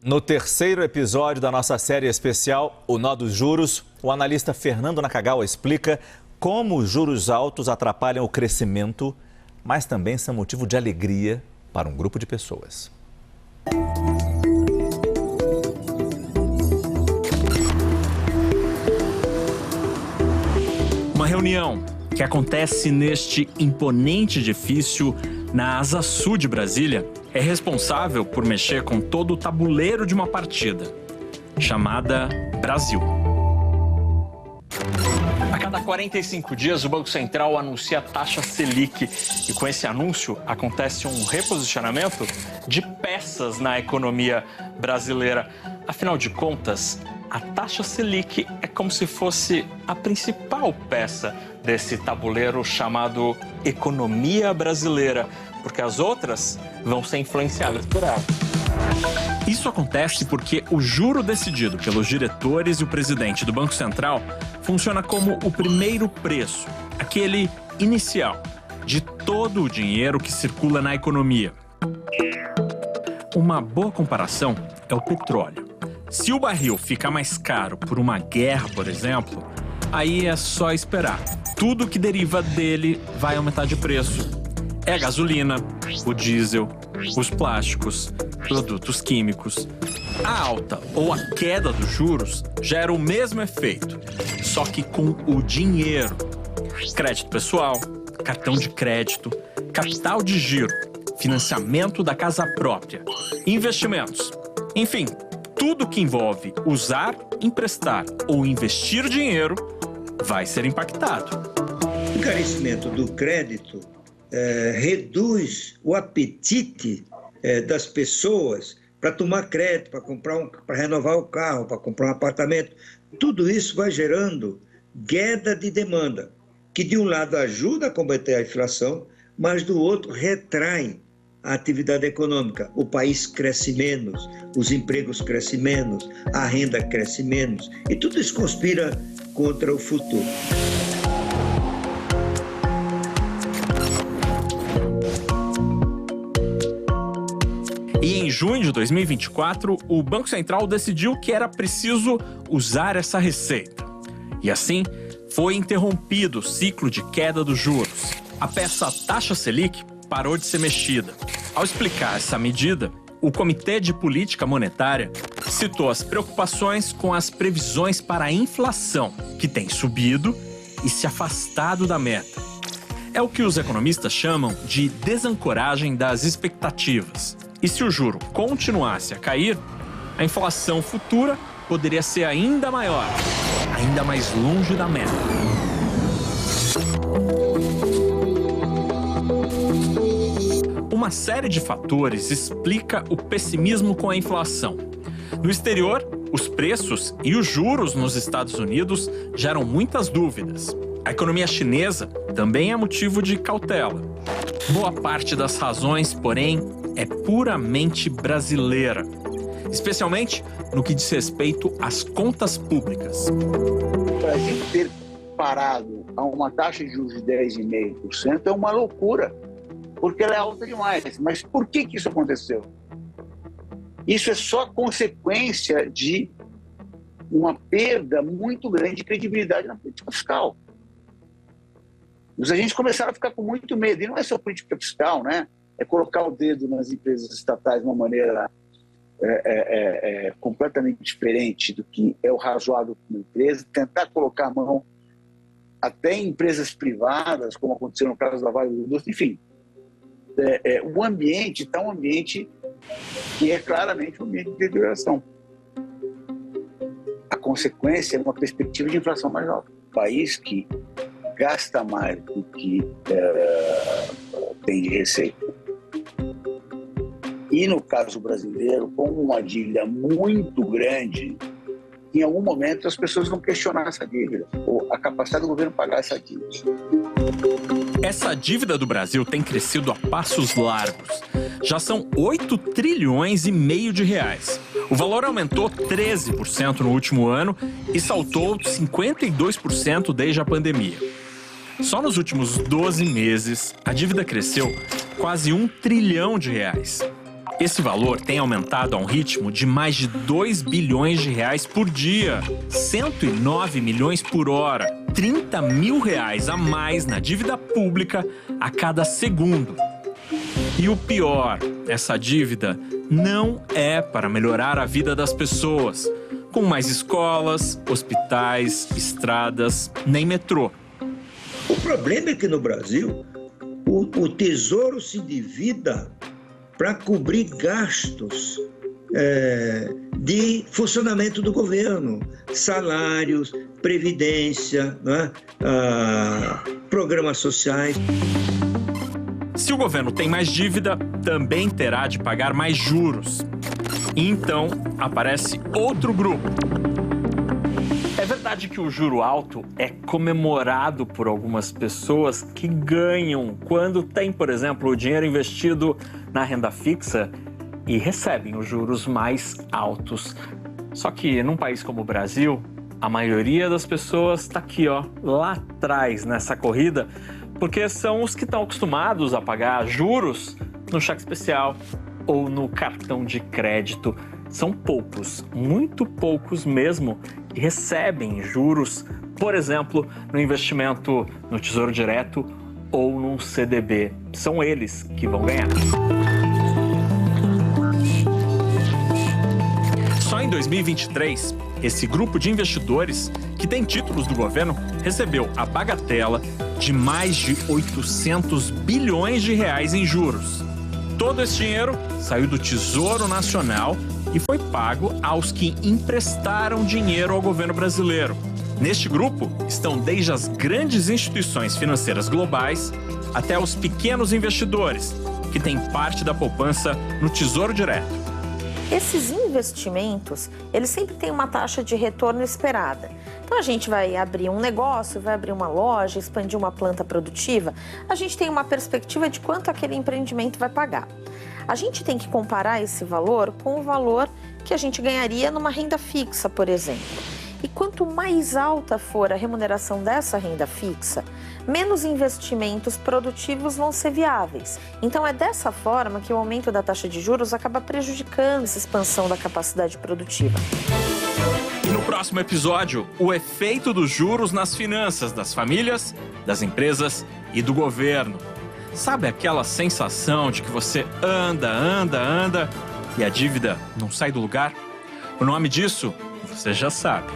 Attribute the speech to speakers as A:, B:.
A: No terceiro episódio da nossa série especial, O Nó dos Juros, o analista Fernando Nakagawa explica como os juros altos atrapalham o crescimento, mas também são motivo de alegria para um grupo de pessoas.
B: Uma reunião que acontece neste imponente edifício na Asa Sul de Brasília é responsável por mexer com todo o tabuleiro de uma partida, chamada Brasil. A cada 45 dias, o Banco Central anuncia a taxa Selic e com esse anúncio acontece um reposicionamento de peças na economia brasileira. Afinal de contas, a taxa Selic é como se fosse a principal peça desse tabuleiro chamado economia brasileira, porque as outras vão ser influenciadas por ela. Isso acontece porque o juro decidido pelos diretores e o presidente do Banco Central funciona como o primeiro preço, aquele inicial, de todo o dinheiro que circula na economia. Uma boa comparação é o petróleo. Se o barril ficar mais caro por uma guerra, por exemplo, aí é só esperar. Tudo que deriva dele vai aumentar de preço. É a gasolina, o diesel, os plásticos, produtos químicos. A alta ou a queda dos juros gera o mesmo efeito, só que com o dinheiro. Crédito pessoal, cartão de crédito, capital de giro, financiamento da casa própria, investimentos. Enfim, tudo que envolve usar, emprestar ou investir dinheiro vai ser impactado.
C: O encarecimento do crédito reduz o apetite das pessoas para tomar crédito, para renovar o carro, para comprar um apartamento. Tudo isso vai gerando queda de demanda, que de um lado ajuda a combater a inflação, mas do outro retrai a atividade econômica. O país cresce menos, os empregos crescem menos, a renda cresce menos, e tudo isso conspira contra o futuro.
B: E em junho de 2024, o Banco Central decidiu que era preciso usar essa receita. E assim, foi interrompido o ciclo de queda dos juros. A peça taxa Selic parou de ser mexida. Ao explicar essa medida, o Comitê de Política Monetária citou as preocupações com as previsões para a inflação, que tem subido e se afastado da meta. É o que os economistas chamam de desancoragem das expectativas. E se o juro continuasse a cair, a inflação futura poderia ser ainda maior, ainda mais longe da meta. Uma série de fatores explica o pessimismo com a inflação. No exterior, os preços e os juros nos Estados Unidos geram muitas dúvidas. A economia chinesa também é motivo de cautela. Boa parte das razões, porém, é puramente brasileira, especialmente no que diz respeito às contas públicas.
D: O Brasil ter parado a uma taxa de juros de 10,5% é uma loucura, porque ela é alta demais. Mas por que isso aconteceu? Isso é só consequência de uma perda muito grande de credibilidade na política fiscal. Os agentes começaram a ficar com muito medo, e não é só política fiscal, né? É colocar o dedo nas empresas estatais de uma maneira completamente diferente do que é o razoável para uma empresa, tentar colocar a mão até em empresas privadas, como aconteceu no caso da Vale do Doce, enfim. O ambiente está um ambiente que é claramente um ambiente de deterioração. A consequência é uma perspectiva de inflação mais alta. Um país que gasta mais do que tem de receita. E no caso brasileiro, com uma dívida muito grande, em algum momento as pessoas vão questionar essa dívida, ou a capacidade do governo pagar essa dívida.
B: Essa dívida do Brasil tem crescido a passos largos. Já são 8 trilhões e meio de reais. O valor aumentou 13% no último ano e saltou 52% desde a pandemia. Só nos últimos 12 meses, a dívida cresceu quase 1 trilhão de reais. Esse valor tem aumentado a um ritmo de mais de 2 bilhões de reais por dia, 109 milhões por hora, 30 mil reais a mais na dívida pública a cada segundo. E o pior, essa dívida não é para melhorar a vida das pessoas, com mais escolas, hospitais, estradas, nem metrô.
C: O problema é que no Brasil, o Tesouro se endivida para cobrir gastos de funcionamento do governo, salários, previdência, né? Programas sociais.
B: Se o governo tem mais dívida, também terá de pagar mais juros. E então aparece outro grupo. É verdade que o juro alto é comemorado por algumas pessoas que ganham quando tem, por exemplo, o dinheiro investido na renda fixa e recebem os juros mais altos. Só que num país como o Brasil, a maioria das pessoas está aqui, lá atrás nessa corrida, porque são os que estão acostumados a pagar juros no cheque especial ou no cartão de crédito. São poucos, muito poucos mesmo, que recebem juros, por exemplo, no investimento no Tesouro Direto ou num CDB. São eles que vão ganhar. Só em 2023, esse grupo de investidores que tem títulos do governo recebeu a bagatela de mais de 800 bilhões de reais em juros. Todo esse dinheiro saiu do Tesouro Nacional e foi pago aos que emprestaram dinheiro ao governo brasileiro. Neste grupo estão desde as grandes instituições financeiras globais até os pequenos investidores, que têm parte da poupança no Tesouro Direto.
E: Esses investimentos, eles sempre têm uma taxa de retorno esperada. Então a gente vai abrir um negócio, vai abrir uma loja, expandir uma planta produtiva, a gente tem uma perspectiva de quanto aquele empreendimento vai pagar. A gente tem que comparar esse valor com o valor que a gente ganharia numa renda fixa, por exemplo. E quanto mais alta for a remuneração dessa renda fixa, menos investimentos produtivos vão ser viáveis. Então é dessa forma que o aumento da taxa de juros acaba prejudicando essa expansão da capacidade produtiva.
B: E no próximo episódio, o efeito dos juros nas finanças das famílias, das empresas e do governo. Sabe aquela sensação de que você anda e a dívida não sai do lugar? O nome disso você já sabe.